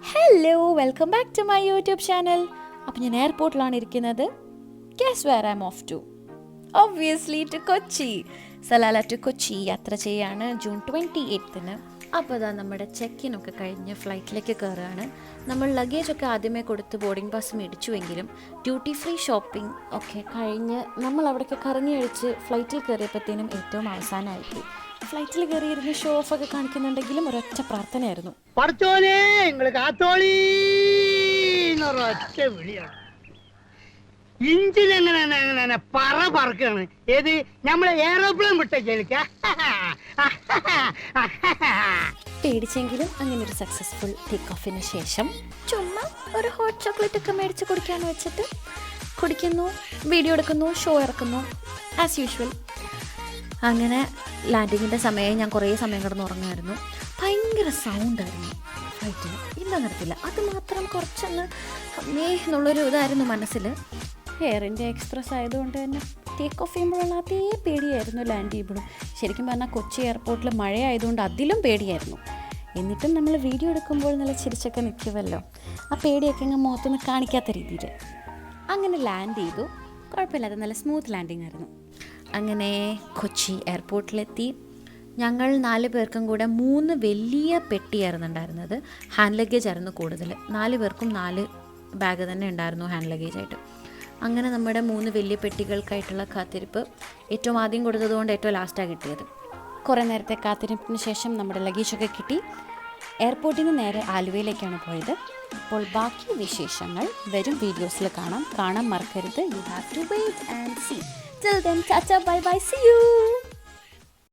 Hello, welcome back to my YouTube channel. അപ്പോൾ ഞാൻ എയർപോർട്ടിലാണ് ഇരിക്കുന്നത്. Guess where I am off to? Obviously to Kochi. Salalah to Kochi യാത്ര ചെയ്യാണ് ജൂൺ 28-ന്. അപ്പോൾ അതാ നമ്മുടെ ചെക്കിനൊക്കെ കഴിഞ്ഞ് ഫ്ലൈറ്റിലേക്ക് കയറുകയാണ്. നമ്മൾ ലഗേജൊക്കെ ആദ്യമേ കൊടുത്ത് ബോർഡിംഗ് പാസ് മേടിച്ചുവെങ്കിലും ഡ്യൂട്ടി ഫ്രീ ഷോപ്പിംഗ് ഒക്കെ കഴിഞ്ഞ് നമ്മൾ അവിടേക്ക് കറങ്ങി അഴിച്ച് ഫ്ലൈറ്റിൽ കയറിയപ്പോഴത്തേനും ഏറ്റവും അവസാനമായിട്ട് ഫ്ലൈറ്റിൽ കയറിയിരുന്ന് ഷോ ഓഫ് ഒക്കെ കാണിക്കുന്നുണ്ടെങ്കിലും ഒരൊറ്റ പ്രാർത്ഥനയായിരുന്നു, പഠിച്ചോനെ നിങ്ങള് കാത്തോളി ഒറ്റ വിളിയാണ്. ഇഞ്ചിൻ എങ്ങനെ പറക്കാണ്. ഏത് നമ്മളെ എയറോപ്ലെയിൻ വിട്ടേക്ക. പേടിച്ചെങ്കിലും അങ്ങനെ ഒരു സക്സസ്ഫുൾ ടേക്ക് ഓഫിന് ശേഷം ചുമ്മാ ഒരു ഹോട്ട് ചോക്ലേറ്റ് ഒക്കെ മേടിച്ച് കുടിക്കാന്ന് വെച്ചിട്ട് കുടിക്കുന്നു, വീഡിയോ എടുക്കുന്നു, ഷോ ഇറക്കുന്നു ആസ് യൂഷ്വൽ. അങ്ങനെ ലാൻഡിങ്ങിൻ്റെ സമയം ഞാൻ കുറേ സമയം കിടന്ന് ഉറങ്ങുമായിരുന്നു. ഭയങ്കര സൗണ്ടായിരുന്നു ഫ്ലൈറ്റിന്, എന്താണെന്നറിയത്തില്ല. അത് മാത്രം കുറച്ചൊന്ന് എന്നുള്ളൊരു ഇതായിരുന്നു മനസ്സിൽ. എയർ ഇന്ത്യ എക്സ്പ്രസ് ആയതുകൊണ്ട് തന്നെ ടേക്ക് ഓഫ് ചെയ്യുമ്പോഴുള്ള അതേ പേടിയായിരുന്നു ലാൻഡ് ചെയ്യുമ്പോഴും. ശരിക്കും പറഞ്ഞാൽ കൊച്ചി എയർപോർട്ടിൽ മഴയായതുകൊണ്ട് അതിലും പേടിയായിരുന്നു. എന്നിട്ടും നമ്മൾ വീഡിയോ എടുക്കുമ്പോൾ നല്ല ചിരിച്ചൊക്കെ നിൽക്കുമല്ലോ, ആ പേടിയൊക്കെ അങ്ങ് മുഖത്തൊന്ന് കാണിക്കാത്ത രീതിയിൽ അങ്ങനെ ലാൻഡ് ചെയ്തു. കുഴപ്പമില്ലാതെ നല്ല സ്മൂത്ത് ലാൻഡിങ് ആയിരുന്നു. അങ്ങനെ കൊച്ചി എയർപോർട്ടിലെത്തി. ഞങ്ങൾ 4 പേർക്കും കൂടെ 3 വലിയ പെട്ടിയായിരുന്നു ഉണ്ടായിരുന്നത്. ഹാൻഡ് ലഗേജ് ആയിരുന്നു കൂടുതൽ. 4 പേർക്കും 4 ബാഗ് തന്നെ ഉണ്ടായിരുന്നു ഹാൻഡ് ലഗേജായിട്ട്. അങ്ങനെ നമ്മുടെ 3 വലിയ പെട്ടികൾക്കായിട്ടുള്ള കാത്തിരിപ്പ് ഏറ്റവും ആദ്യം കൊടുത്തതുകൊണ്ട് ഏറ്റവും ലാസ്റ്റാണ് കിട്ടിയത്. കുറേ നേരത്തെ കാത്തിരിപ്പിന് ശേഷം നമ്മുടെ ലഗേജൊക്കെ കിട്ടി. എയർപോർട്ടിൽ നിന്ന് നേരെ ആലുവയിലേക്കാണ് പോയത്. അപ്പോൾ ബാക്കി വിശേഷങ്ങൾ വരും വീഡിയോസിൽ കാണാൻ മറക്കരുത്. You have to wait and see. Till then, tata, bye bye, see you.